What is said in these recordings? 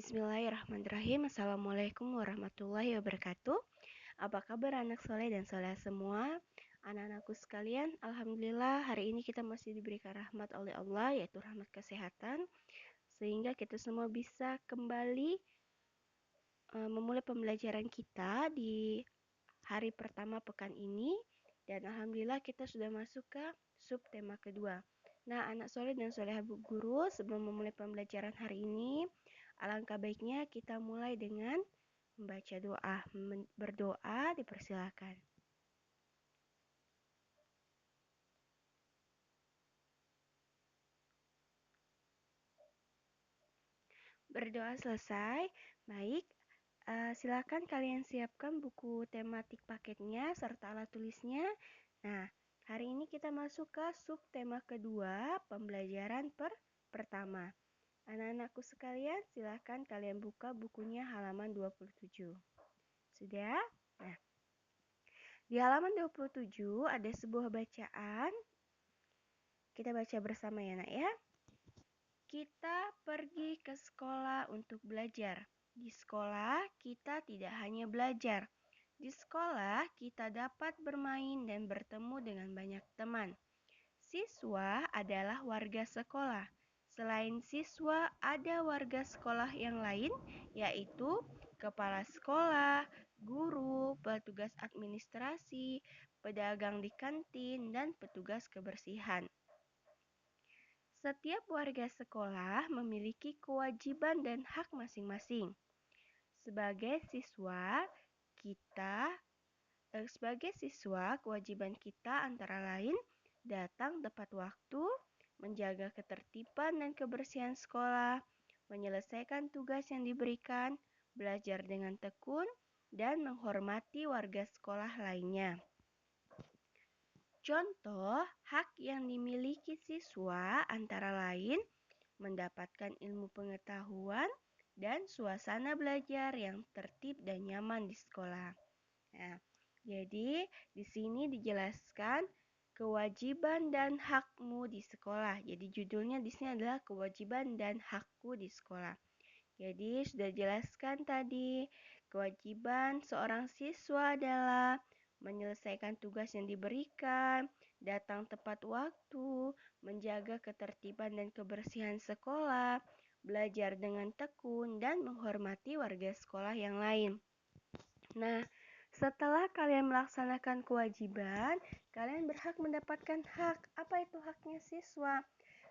Bismillahirrahmanirrahim. Assalamualaikum warahmatullahi wabarakatuh. Apa kabar anak soleh dan soleh semua? Anak-anakku sekalian, Alhamdulillah hari ini kita masih diberikan rahmat oleh Allah, yaitu rahmat kesehatan, sehingga kita semua bisa kembali memulai pembelajaran kita di hari pertama pekan ini. Dan Alhamdulillah kita sudah masuk ke subtema kedua. Nah, anak soleh dan soleha bu guru, sebelum memulai pembelajaran hari ini, alangkah baiknya kita mulai dengan membaca doa. Berdoa dipersilakan. Berdoa selesai. Baik, silakan kalian siapkan buku tematik paketnya serta alat tulisnya. Nah, hari ini kita masuk ke subtema kedua, pembelajaran pertama. Anak-anakku sekalian, silakan kalian buka bukunya halaman 27. Sudah? Nah, di halaman 27 ada sebuah bacaan. Kita baca bersama ya, Nak ya. Kita pergi ke sekolah untuk belajar. Di sekolah, kita tidak hanya belajar. Di sekolah, kita dapat bermain dan bertemu dengan banyak teman. Siswa adalah warga sekolah. Selain siswa, ada warga sekolah yang lain, yaitu kepala sekolah, guru, petugas administrasi, pedagang di kantin, dan petugas kebersihan. Setiap warga sekolah memiliki kewajiban dan hak masing-masing. Sebagai siswa, kewajiban kita antara lain datang tepat waktu, menjaga ketertiban dan kebersihan sekolah, menyelesaikan tugas yang diberikan, belajar dengan tekun, dan menghormati warga sekolah lainnya. Contoh hak yang dimiliki siswa antara lain mendapatkan ilmu pengetahuan dan suasana belajar yang tertib dan nyaman di sekolah. Nah, jadi di sini dijelaskan kewajiban dan hakmu di sekolah. Jadi judulnya di sini adalah kewajiban dan hakku di sekolah. Jadi sudah jelaskan tadi, kewajiban seorang siswa adalah menyelesaikan tugas yang diberikan, datang tepat waktu, menjaga ketertiban dan kebersihan sekolah, belajar dengan tekun, dan menghormati warga sekolah yang lain. Nah, setelah kalian melaksanakan kewajiban, kalian berhak mendapatkan hak. Apa itu haknya siswa?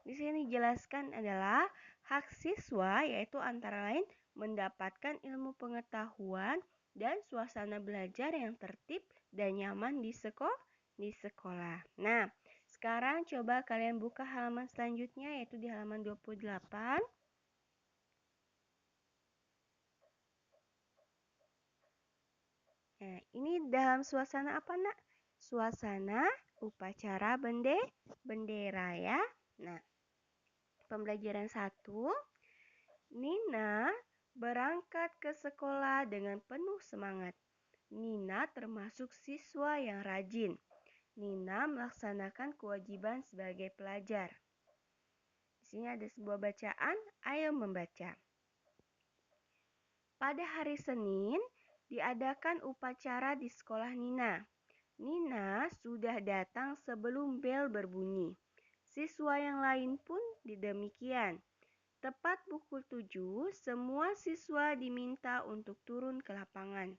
Di sini dijelaskan adalah hak siswa yaitu antara lain mendapatkan ilmu pengetahuan dan suasana belajar yang tertib dan nyaman di sekolah. Nah, sekarang coba kalian buka halaman selanjutnya yaitu di halaman 28. Nah, ini dalam suasana apa, Nak? Suasana upacara bendera ya. Nah, pembelajaran 1. Nina berangkat ke sekolah dengan penuh semangat. Nina termasuk siswa yang rajin. Nina melaksanakan kewajiban sebagai pelajar. Di sini ada sebuah bacaan, ayo membaca. Pada hari Senin, diadakan upacara di sekolah Nina. Nina sudah datang sebelum bel berbunyi. Siswa yang lain pun demikian. Tepat pukul 7, semua siswa diminta untuk turun ke lapangan.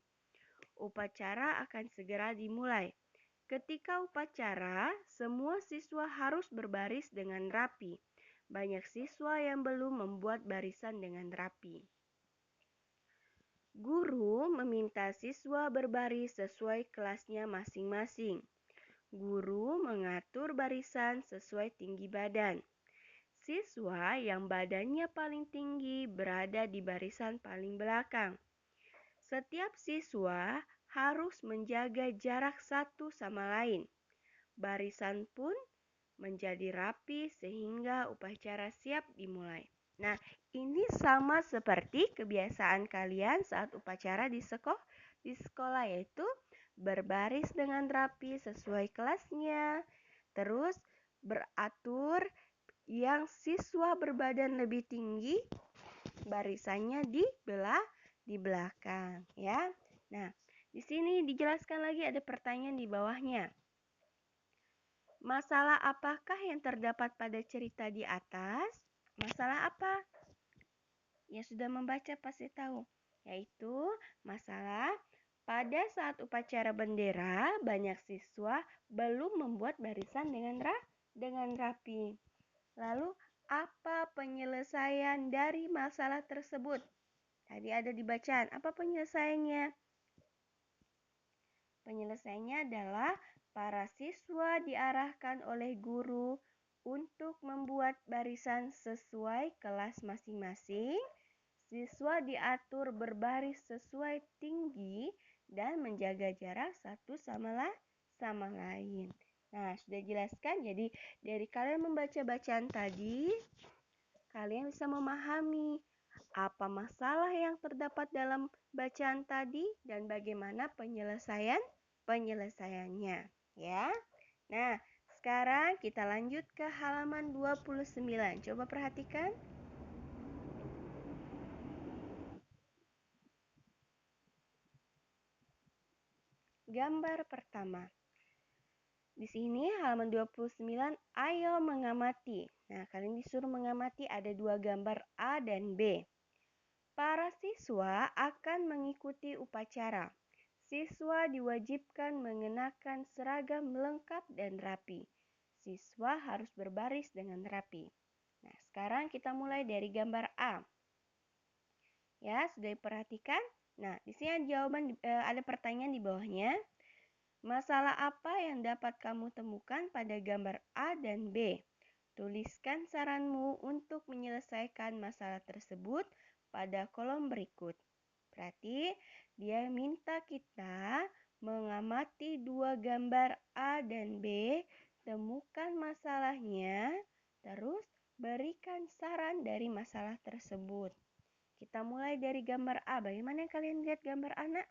Upacara akan segera dimulai. Ketika upacara, semua siswa harus berbaris dengan rapi. Banyak siswa yang belum membuat barisan dengan rapi. Guru meminta siswa berbaris sesuai kelasnya masing-masing. Guru mengatur barisan sesuai tinggi badan. Siswa yang badannya paling tinggi berada di barisan paling belakang. Setiap siswa harus menjaga jarak satu sama lain. Barisan pun menjadi rapi sehingga upacara siap dimulai. Nah, ini sama seperti kebiasaan kalian saat upacara di sekolah yaitu berbaris dengan rapi sesuai kelasnya, terus beratur yang siswa berbadan lebih tinggi barisannya di belakang ya. Nah, di sini dijelaskan lagi ada pertanyaan di bawahnya. Masalah apakah yang terdapat pada cerita di atas? Masalah apa? Yang sudah membaca pasti tahu, yaitu masalah pada saat upacara bendera banyak siswa belum membuat barisan dengan rapi. Lalu apa penyelesaian dari masalah tersebut? Tadi ada di bacaan. Apa penyelesaiannya? Penyelesaiannya adalah para siswa diarahkan oleh guru untuk membuat barisan sesuai kelas masing-masing. Siswa diatur berbaris sesuai tinggi dan menjaga jarak satu sama lain. Nah, sudah jelaskan. Jadi, dari kalian membaca bacaan tadi, kalian bisa memahami apa masalah yang terdapat dalam bacaan tadi dan bagaimana penyelesaiannya, ya. Nah, sekarang kita lanjut ke halaman 29. Coba perhatikan. Gambar pertama. Di sini halaman 29, ayo mengamati. Nah, kalian disuruh mengamati ada dua gambar A dan B. Para siswa akan mengikuti upacara. Siswa diwajibkan mengenakan seragam lengkap dan rapi. Siswa harus berbaris dengan rapi. Nah, sekarang kita mulai dari gambar A. Ya, sudah diperhatikan? Nah, di sini ada jawaban ada pertanyaan di bawahnya. Masalah apa yang dapat kamu temukan pada gambar A dan B? Tuliskan saranmu untuk menyelesaikan masalah tersebut pada kolom berikut. Berarti dia minta kita mengamati dua gambar A dan B, temukan masalahnya, terus berikan saran dari masalah tersebut. Kita mulai dari gambar A. Bagaimana kalian lihat gambar A, nak?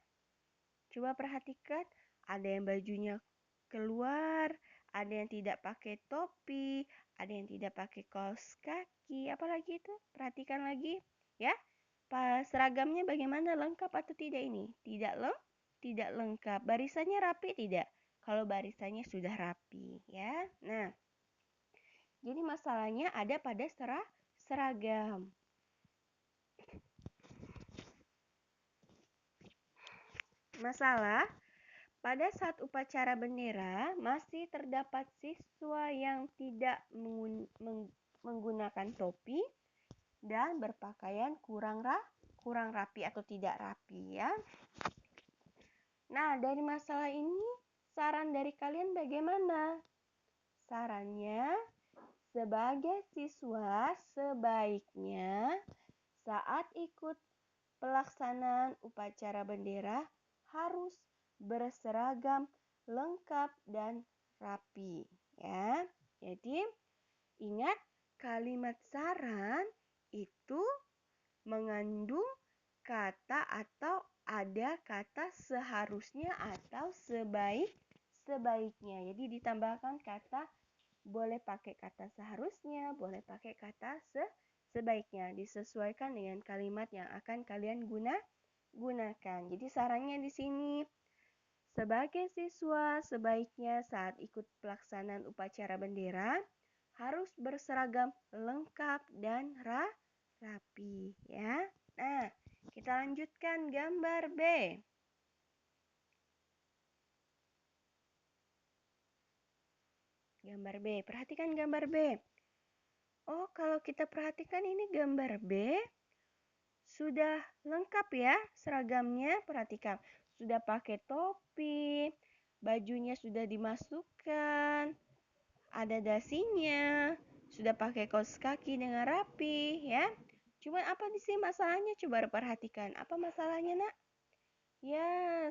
Coba perhatikan, ada yang bajunya keluar, ada yang tidak pakai topi, ada yang tidak pakai kaos kaki, apalagi itu? Perhatikan lagi, ya. Seragamnya bagaimana, lengkap atau tidak ini? Tidak lengkap. Barisannya rapi tidak? Kalau barisannya sudah rapi, ya. Nah, jadi masalahnya ada pada seragam. Masalah pada saat upacara bendera masih terdapat siswa yang tidak menggunakan topi dan berpakaian kurang rapi atau tidak rapi, ya. Nah, dari masalah ini saran dari kalian bagaimana? Sarannya, sebagai siswa sebaiknya saat ikut pelaksanaan upacara bendera harus berseragam lengkap dan rapi, ya. Jadi, ingat kalimat saran itu mengandung kata atau ada kata seharusnya atau sebaiknya. Jadi ditambahkan kata, boleh pakai kata seharusnya, boleh pakai kata sebaiknya. Disesuaikan dengan kalimat yang akan kalian gunakan. Jadi sarannya di sini, sebagai siswa sebaiknya saat ikut pelaksanaan upacara bendera harus berseragam lengkap dan rapi, ya. Nah, kita lanjutkan gambar B. Gambar B, perhatikan gambar B. Oh, kalau kita perhatikan ini gambar B sudah lengkap ya seragamnya. Perhatikan, sudah pakai topi, bajunya sudah dimasukkan, ada dasinya, sudah pakai kaos kaki dengan rapi, ya. Cuman apa di sini masalahnya? Coba perhatikan. Apa masalahnya, nak? Ya,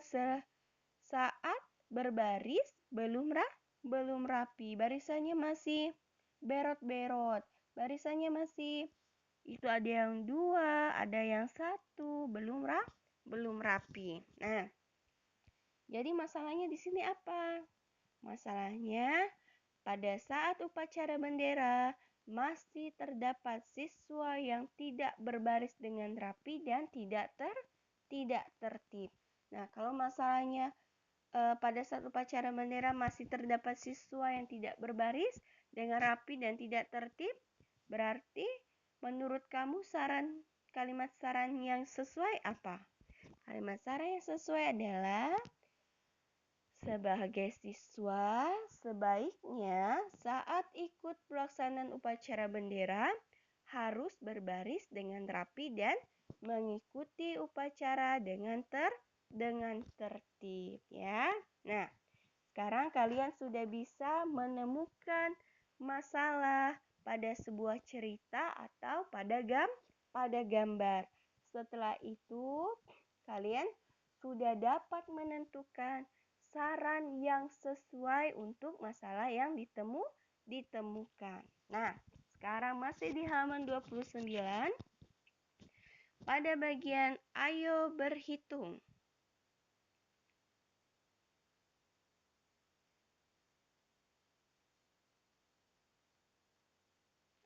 saat berbaris belum rapi. Barisannya masih berot-berot. Barisannya masih itu ada yang dua, ada yang satu, belum rapi. Nah, jadi masalahnya di sini apa? Masalahnya pada saat upacara bendera masih terdapat siswa yang tidak berbaris dengan rapi dan tidak tertib. Nah, kalau masalahnya pada saat upacara bendera masih terdapat siswa yang tidak berbaris dengan rapi dan tidak tertib, berarti menurut kamu kalimat saran yang sesuai apa? Kalimat saran yang sesuai adalah sebagai siswa, sebaiknya saat ikut pelaksanaan upacara bendera harus berbaris dengan rapi dan mengikuti upacara dengan tertib ya. Nah, sekarang kalian sudah bisa menemukan masalah pada sebuah cerita atau pada gambar. Setelah itu, kalian sudah dapat menentukan saran yang sesuai untuk masalah yang ditemukan. Nah, sekarang masih di halaman 29 pada bagian ayo berhitung.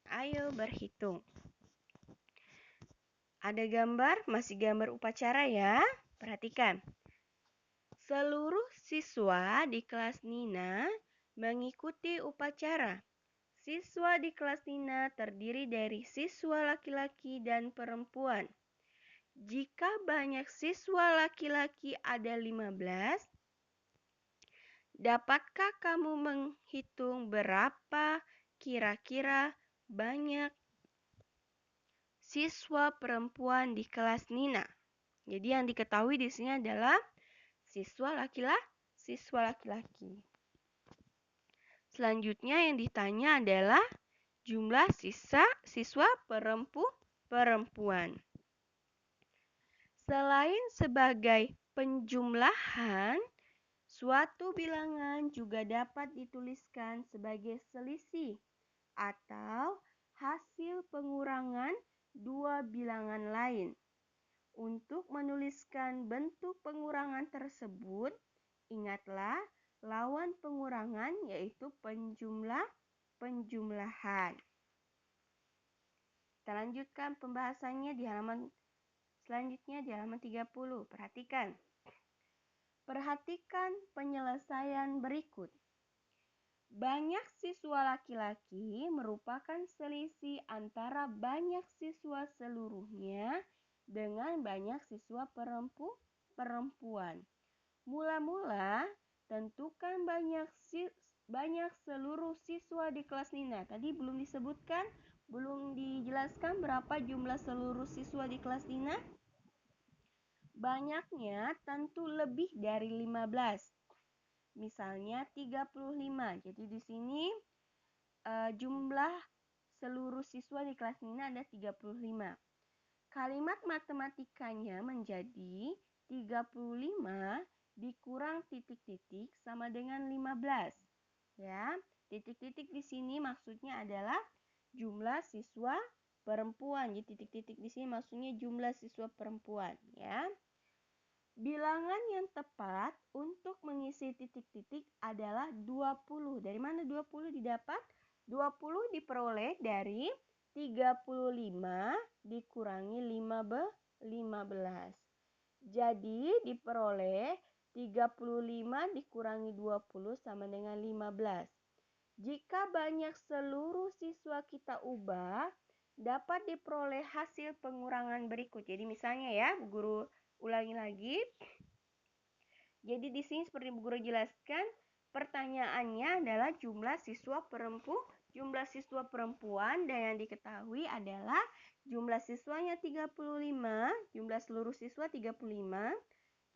Ayo berhitung. Ada gambar, masih gambar upacara ya. Perhatikan. Seluruh siswa di kelas Nina mengikuti upacara. Siswa di kelas Nina terdiri dari siswa laki-laki dan perempuan. Jika banyak siswa laki-laki ada 15, dapatkah kamu menghitung berapa kira-kira banyak siswa perempuan di kelas Nina? Jadi yang diketahui di sini adalah siswa laki-laki. Selanjutnya yang ditanya adalah jumlah siswa perempuan. Selain sebagai penjumlahan, suatu bilangan juga dapat dituliskan sebagai selisih atau hasil pengurangan dua bilangan lain. Untuk menuliskan bentuk pengurangan tersebut, ingatlah lawan pengurangan yaitu penjumlahan. Kita lanjutkan pembahasannya di halaman selanjutnya di halaman 30. Perhatikan penyelesaian berikut. Banyak siswa laki-laki merupakan selisih antara banyak siswa seluruhnya dengan banyak siswa perempuan. Mula-mula, tentukan banyak seluruh siswa di kelas Nina. Tadi belum disebutkan, belum dijelaskan berapa jumlah seluruh siswa di kelas Nina. Banyaknya tentu lebih dari 15. Misalnya 35. Jadi di sini jumlah seluruh siswa di kelas Nina ada 35. Kalimat matematikanya menjadi 35 dikurang titik-titik sama dengan 15. Ya, titik-titik di sini maksudnya adalah jumlah siswa perempuan. Jadi titik-titik di sini maksudnya jumlah siswa perempuan, ya. Bilangan yang tepat untuk mengisi titik-titik adalah 20. Dari mana 20 didapat? 20 diperoleh dari 35 dikurangi 15. Jadi diperoleh 35 dikurangi 20 sama dengan 15. Jika banyak seluruh siswa kita ubah, dapat diperoleh hasil pengurangan berikut. Jadi misalnya ya, Bu Guru ulangi lagi. Jadi di sini seperti Bu Guru jelaskan, pertanyaannya adalah jumlah siswa perempuan dan yang diketahui adalah jumlah siswanya 35, jumlah seluruh siswa 35,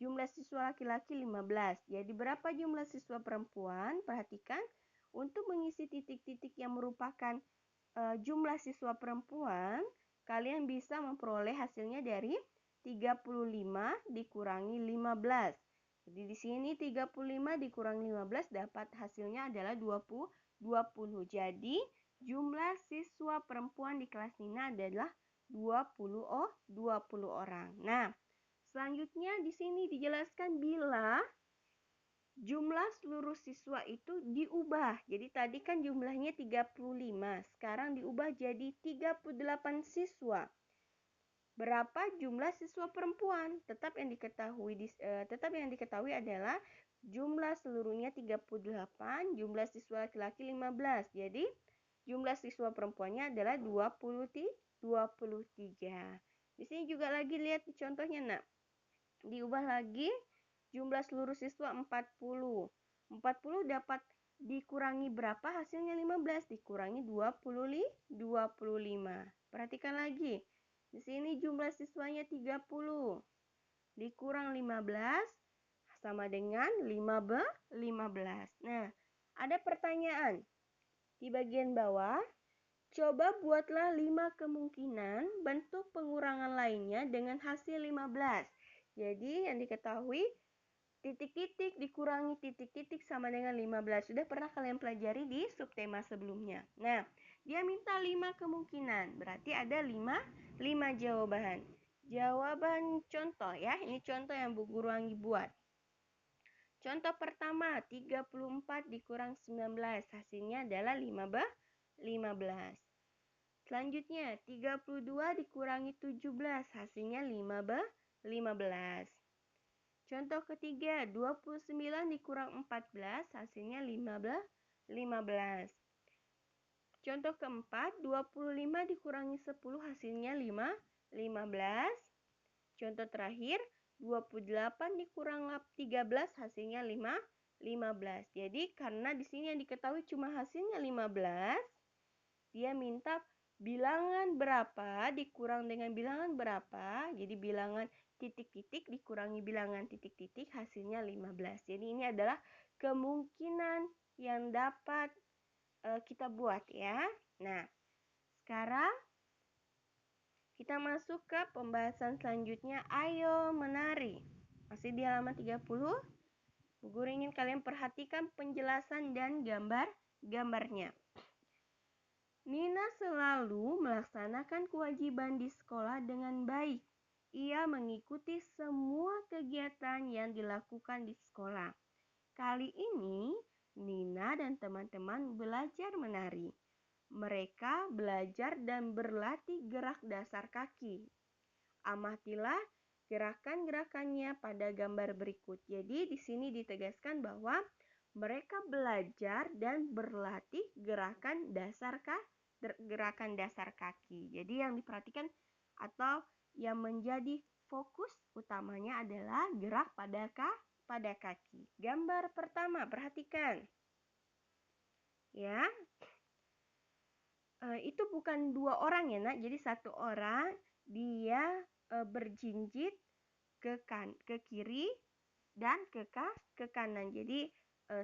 jumlah siswa laki-laki 15. Jadi berapa jumlah siswa perempuan? Perhatikan, untuk mengisi titik-titik yang merupakan jumlah siswa perempuan, kalian bisa memperoleh hasilnya dari 35 dikurangi 15. Jadi di sini 35 dikurangi 15 dapat hasilnya adalah 20. Jadi jumlah siswa perempuan di kelas Nina adalah 20 orang. Nah, selanjutnya di sini dijelaskan bila jumlah seluruh siswa itu diubah. Jadi tadi kan jumlahnya 35, sekarang diubah jadi 38 siswa. Berapa jumlah siswa perempuan? Tetap yang diketahui adalah jumlah seluruhnya 38, jumlah siswa laki-laki 15. Jadi jumlah siswa perempuannya adalah 23. Di sini juga lagi lihat contohnya, Nak. Diubah lagi jumlah seluruh siswa 40. 40 dapat dikurangi berapa? Hasilnya 15 dikurangi 25. Perhatikan lagi. Di sini jumlah siswanya 30. Dikurang 15 sama dengan 15. Nah, ada pertanyaan di bagian bawah. Coba buatlah 5 kemungkinan bentuk pengurangan lainnya dengan hasil 15. Jadi yang diketahui titik-titik dikurangi titik-titik sama dengan 15. Sudah pernah kalian pelajari di subtema sebelumnya. Nah, dia minta 5 kemungkinan. Berarti ada 5 jawaban. Jawaban contoh ya. Ini contoh yang Bu Guru Anggi buat. Contoh pertama, 34 dikurang 19. Hasilnya adalah 15. Selanjutnya, 32 dikurangi 17. Hasilnya 15. Contoh ketiga, 29 dikurang 14, hasilnya 15. Contoh keempat, 25 dikurangi 10, hasilnya 15. Contoh terakhir, 28 dikurang 13, hasilnya 15. Jadi karena di sini yang diketahui cuma hasilnya 15, dia minta bilangan berapa dikurang dengan bilangan berapa. Jadi bilangan titik-titik dikurangi bilangan titik-titik, hasilnya 15. Jadi ini adalah kemungkinan yang dapat kita buat ya. Nah, sekarang kita masuk ke pembahasan selanjutnya. Ayo menari. Masih di halaman 30. Bu Guru ingin kalian perhatikan penjelasan dan gambarnya. Nina selalu melaksanakan kewajiban di sekolah dengan baik. Ia mengikuti semua kegiatan yang dilakukan di sekolah. Kali ini, Nina dan teman-teman belajar menari. Mereka belajar dan berlatih gerak dasar kaki. Amatilah gerakan-gerakannya pada gambar berikut. Jadi di sini ditegaskan bahwa mereka belajar dan berlatih gerakan dasar kaki. Jadi yang diperhatikan atau yang menjadi fokus utamanya adalah gerak pada kaki. Gambar pertama, perhatikan. Ya. Itu bukan 2 orang ya, Nak. Jadi 1 orang dia berjinjit ke kiri dan ke kanan. Jadi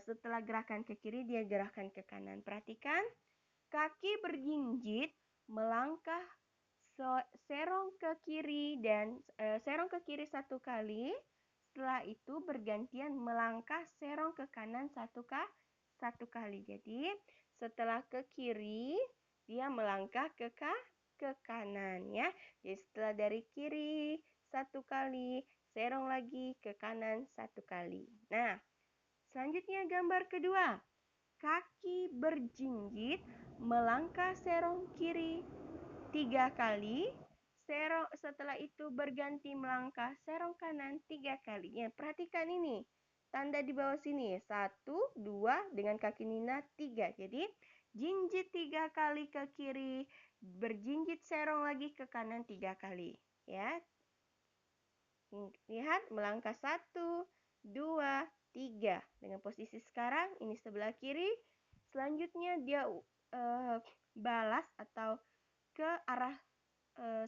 setelah gerakan ke kiri dia gerakan ke kanan. Perhatikan, kaki berjinjit melangkah serong ke kiri dan serong ke kiri 1 kali. Setelah itu bergantian melangkah serong ke kanan 1 kali. Jadi setelah ke kiri dia melangkah ke kanan ya. Jadi setelah dari kiri 1 kali, serong lagi ke kanan 1 kali. Nah, selanjutnya gambar kedua. Kaki berjinjit melangkah serong kiri 3 kali. Setelah itu berganti melangkah serong kanan 3 kali. Ya, perhatikan ini. Tanda di bawah sini. 1, 2 dengan kaki Nina 3. Jadi jinjit 3 kali ke kiri, berjinjit serong lagi ke kanan 3 kali. Ya. Lihat, melangkah 1, 2, 3. Dengan posisi sekarang, ini sebelah kiri. Selanjutnya dia balas atau ke arah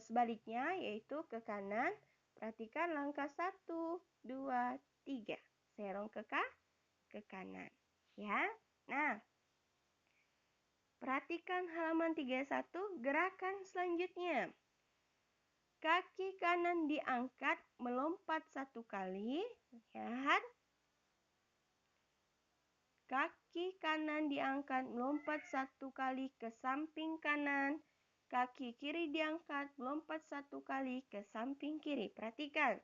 sebaliknya, yaitu ke kanan. Perhatikan langkah 1, 2, 3. Serong ke kanan. Ya. Nah, perhatikan halaman 31, gerakan selanjutnya. Kaki kanan diangkat melompat 1 kali. Lihat. Kaki kanan diangkat melompat 1 kali ke samping kanan. Kaki kiri diangkat melompat 1 kali ke samping kiri. Perhatikan.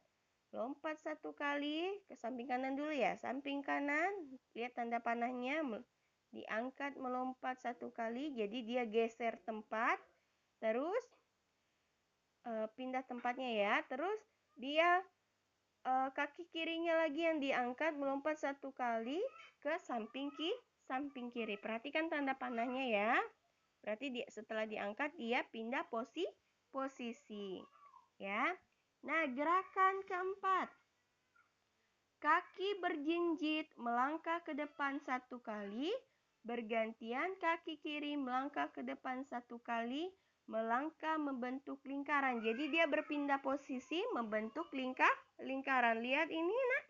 lompat 1 kali ke samping kanan dulu ya. Samping kanan, lihat tanda panahnya, diangkat melompat 1 kali, jadi dia geser tempat. Terus pindah tempatnya ya. Terus dia kaki kirinya lagi yang diangkat melompat 1 kali ke samping kiri. Perhatikan tanda panahnya ya. Berarti setelah diangkat dia pindah posisi. Ya. Nah, gerakan keempat. Kaki berjinjit melangkah ke depan 1 kali, bergantian kaki kiri melangkah ke depan 1 kali, melangkah membentuk lingkaran. Jadi dia berpindah posisi membentuk lingkaran. Lihat ini nak,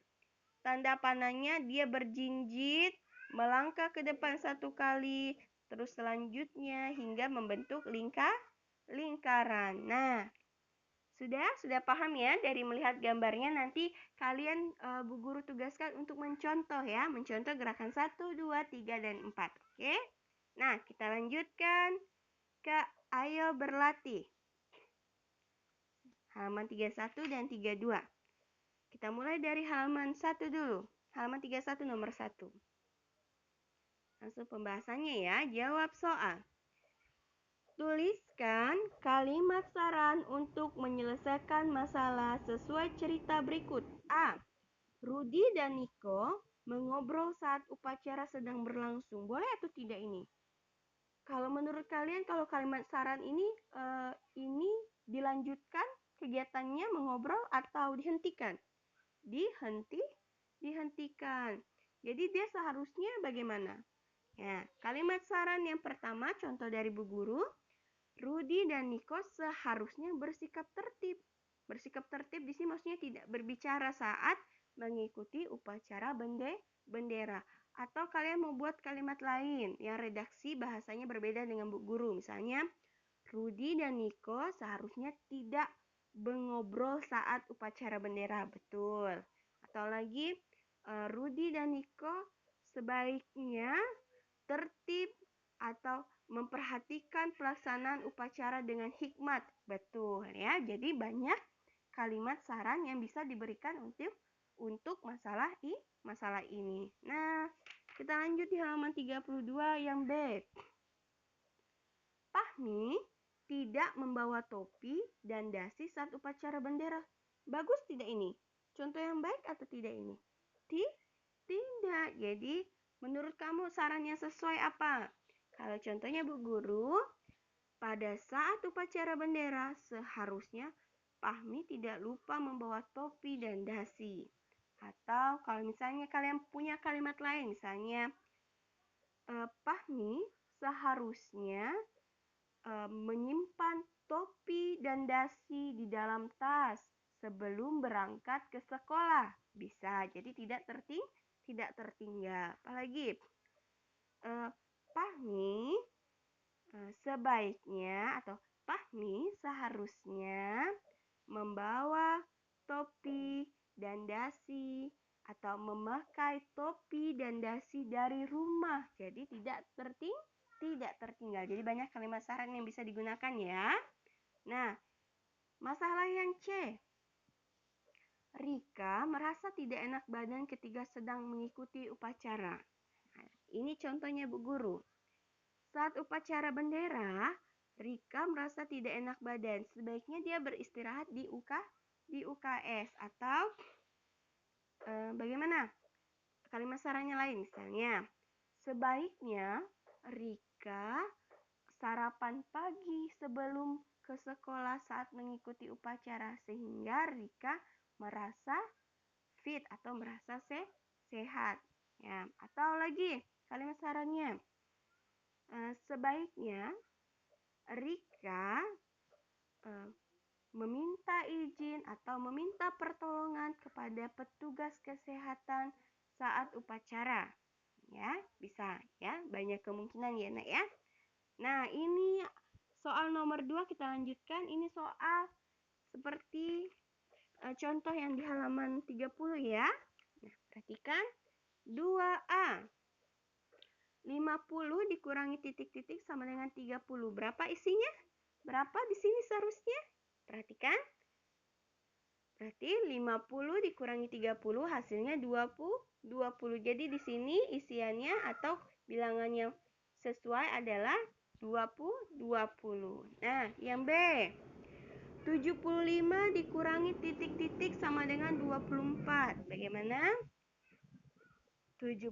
tanda panahnya dia berjinjit, melangkah ke depan 1 kali, terus selanjutnya hingga membentuk lingkaran. Nah, sudah paham ya dari melihat gambarnya. Nanti kalian Bu Guru tugaskan untuk mencontoh ya, mencontoh gerakan 1, 2, 3, dan 4. Oke? Nah, kita lanjutkan ke ayo berlatih. Halaman 31 dan 32. Kita mulai dari halaman 1 dulu. Halaman 31 nomor 1. Langsung pembahasannya ya, jawab soal. Tuliskan kalimat saran untuk menyelesaikan masalah sesuai cerita berikut. A. Rudi dan Niko mengobrol saat upacara sedang berlangsung. Boleh atau tidak ini? Kalau menurut kalian, kalau kalimat saran ini dilanjutkan kegiatannya mengobrol atau dihentikan? Dihentikan. Jadi dia seharusnya bagaimana? Ya, kalimat saran yang pertama contoh dari Bu Guru. Rudi dan Niko seharusnya bersikap tertib. Bersikap tertib di sini maksudnya tidak berbicara saat mengikuti upacara bendera. Atau kalian mau buat kalimat lain yang redaksi bahasanya berbeda dengan Bu Guru. Misalnya, Rudi dan Niko seharusnya tidak mengobrol saat upacara bendera. Betul. Atau lagi, Rudi dan Niko sebaiknya tertib atau memperhatikan pelaksanaan upacara dengan hikmat. Betul ya. Jadi banyak kalimat saran yang bisa diberikan untuk masalah ini. Nah, kita lanjut di halaman 32 yang B. Fahmi tidak membawa topi dan dasi saat upacara bendera. Bagus tidak ini? Contoh yang baik atau tidak ini? Tidak. Jadi, menurut kamu saran yang sesuai apa? Kalau contohnya Bu Guru, pada saat upacara bendera seharusnya Fahmi tidak lupa membawa topi dan dasi. Atau kalau misalnya kalian punya kalimat lain, misalnya Fahmi seharusnya menyimpan topi dan dasi di dalam tas sebelum berangkat ke sekolah. Bisa, jadi tidak tertinggal. Apalagi Fahmi sebaiknya atau Fahmi seharusnya membawa topi dan dasi atau memakai topi dan dasi dari rumah. Jadi tidak tertinggal. Jadi banyak kalimat saran yang bisa digunakan ya. Nah, masalah yang C. Rika merasa tidak enak badan ketika sedang mengikuti upacara. Nah, ini contohnya Bu Guru. Saat upacara bendera, Rika merasa tidak enak badan. Sebaiknya dia beristirahat di UKS atau bagaimana? Kalimat sarannya lain misalnya. Sebaiknya Rika sarapan pagi sebelum ke sekolah saat mengikuti upacara sehingga Rika merasa fit atau merasa sehat. Ya, atau lagi kalimat sarannya. Sebaiknya Rika meminta izin atau meminta pertolongan kepada petugas kesehatan saat upacara. Ya, bisa ya, banyak kemungkinan ya, Nak ya. Nah, ini soal nomor 2 kita lanjutkan. Ini soal seperti contoh yang di halaman 30 ya. Nah, perhatikan 2A. 50 dikurangi titik-titik sama dengan 30. Berapa isinya? Berapa di sini seharusnya? Perhatikan. Berarti 50 dikurangi 30 hasilnya 20. Jadi di sini isiannya atau bilangan yang sesuai adalah 20. Nah, yang B. 75 dikurangi titik-titik sama dengan 24. Bagaimana? 75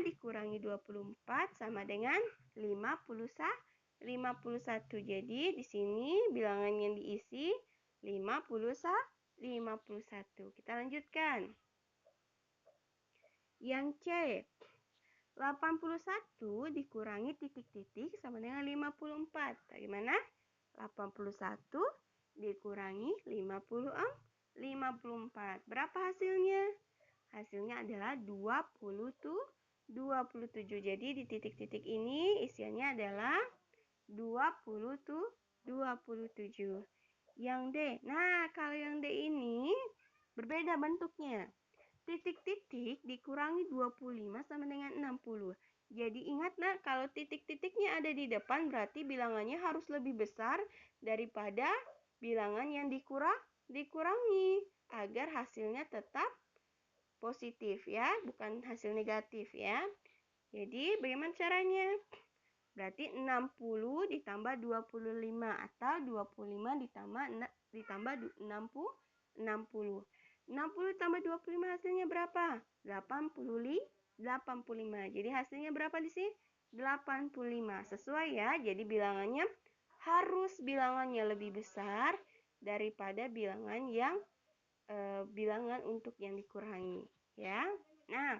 dikurangi 24 sama dengan 51. Jadi di sini bilangan yang diisi 51. Kita lanjutkan. Yang C. 81 dikurangi titik-titik sama dengan 54. Bagaimana? 81 dikurangi 54. Berapa hasilnya? Hasilnya adalah 27. Jadi di titik-titik ini isiannya adalah 27. Yang D. Nah, kalau yang D ini berbeda bentuknya. Titik-titik dikurangi 25 sama dengan 60. Jadi ingatlah kalau titik-titiknya ada di depan berarti bilangannya harus lebih besar daripada bilangan yang dikurangi agar hasilnya tetap positif ya, bukan hasil negatif ya. Jadi bagaimana caranya? Berarti 60 ditambah 25 atau 25 ditambah 60. 60 ditambah 25 hasilnya berapa? 85. Jadi hasilnya berapa di sini? 85. Sesuai ya. Jadi bilangannya harus bilangannya lebih besar daripada bilangan yang bilangan untuk yang dikurangi ya. Nah,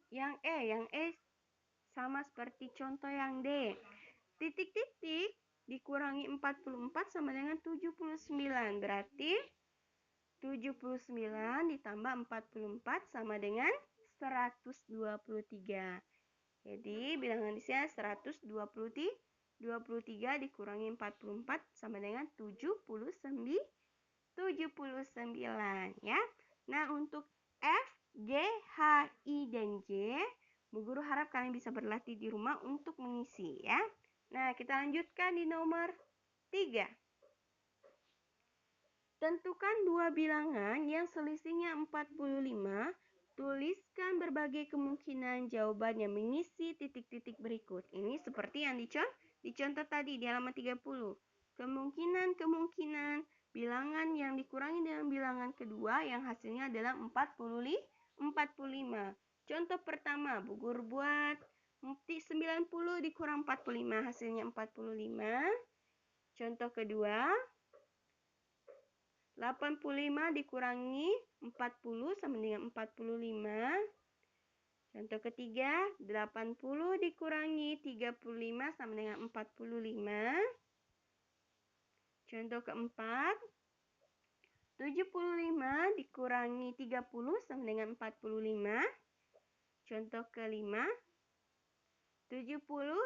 yang E sama seperti contoh yang D. Titik-titik dikurangi 44 sama dengan 79. Berarti 79 ditambah 44 sama dengan 123. Jadi bilangan di sini 123 dikurangi 44 sama dengan 79 ya. Nah, untuk F, G, H, I, dan J, Bu Guru harap kalian bisa berlatih di rumah untuk mengisi ya. Nah, kita lanjutkan di nomor 3. Tentukan dua bilangan yang selisihnya 45. Tuliskan berbagai kemungkinan jawaban yang mengisi titik-titik berikut. Ini seperti yang dicontoh tadi di halaman 30. Kemungkinan bilangan yang dikurangi dengan bilangan kedua yang hasilnya adalah 45. Contoh pertama, Bu Guru buat 90 dikurang 45 hasilnya 45. Contoh kedua, 85 dikurangi 40 sama dengan 45. Contoh ketiga, 80 dikurangi 35 sama dengan 45. Contoh keempat, 75 dikurangi 30 sama dengan 45. Contoh kelima, 70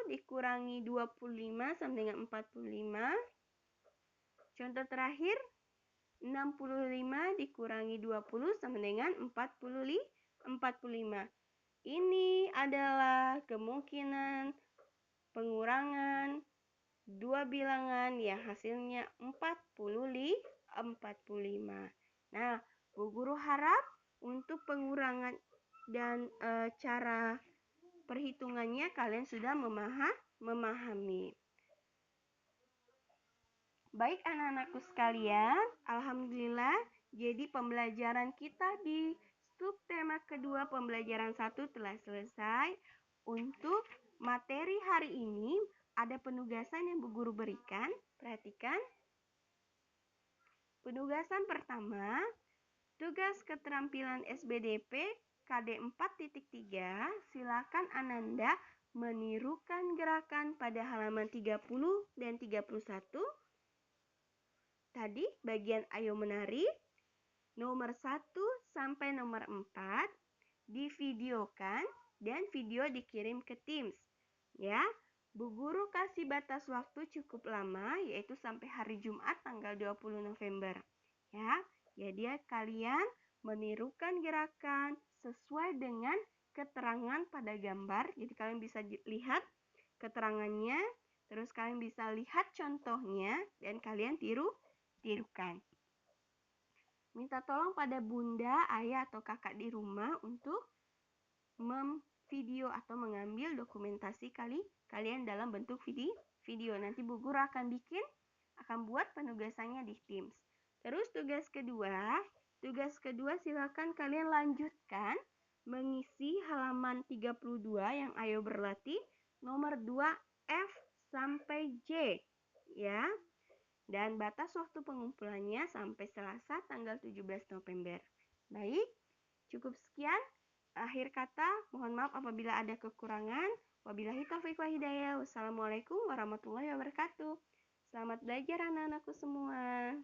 dikurangi 25 sama dengan 45. Contoh terakhir, 65 dikurangi 20 sama dengan 45. Ini adalah kemungkinan pengurangan dua bilangan yang hasilnya 45. Nah, Bu Guru harap untuk pengurangan dan cara perhitungannya kalian sudah memahami. Baik anak-anakku sekalian, alhamdulillah jadi pembelajaran kita di subtema kedua pembelajaran 1 telah selesai. Untuk materi hari ini ada penugasan yang Bu Guru berikan. Perhatikan. Penugasan pertama, tugas keterampilan SBDP KD 4.3, silakan Ananda menirukan gerakan pada halaman 30 dan 31. Tadi bagian ayo menari nomor 1 sampai nomor 4 divideokan dan video dikirim ke Teams. Ya, Bu Guru kasih batas waktu cukup lama yaitu sampai hari Jumat tanggal 20 November. Ya, jadi kalian menirukan gerakan sesuai dengan keterangan pada gambar. Jadi kalian bisa lihat keterangannya, terus kalian bisa lihat contohnya dan kalian tirukan. minta tolong pada bunda, ayah, atau kakak di rumah untuk memvideo atau mengambil dokumentasi kalian dalam bentuk video. Nanti Bu Guru akan buat penugasannya di Teams. Terus tugas kedua silakan kalian lanjutkan mengisi halaman 32 yang ayo berlatih nomor 2 F sampai J ya. Dan batas waktu pengumpulannya sampai Selasa tanggal 17 November. Baik, cukup sekian. Akhir kata, mohon maaf apabila ada kekurangan. Wabillahi taufiq wal hidayah. Wassalamualaikum warahmatullahi wabarakatuh. Selamat belajar anak-anakku semua.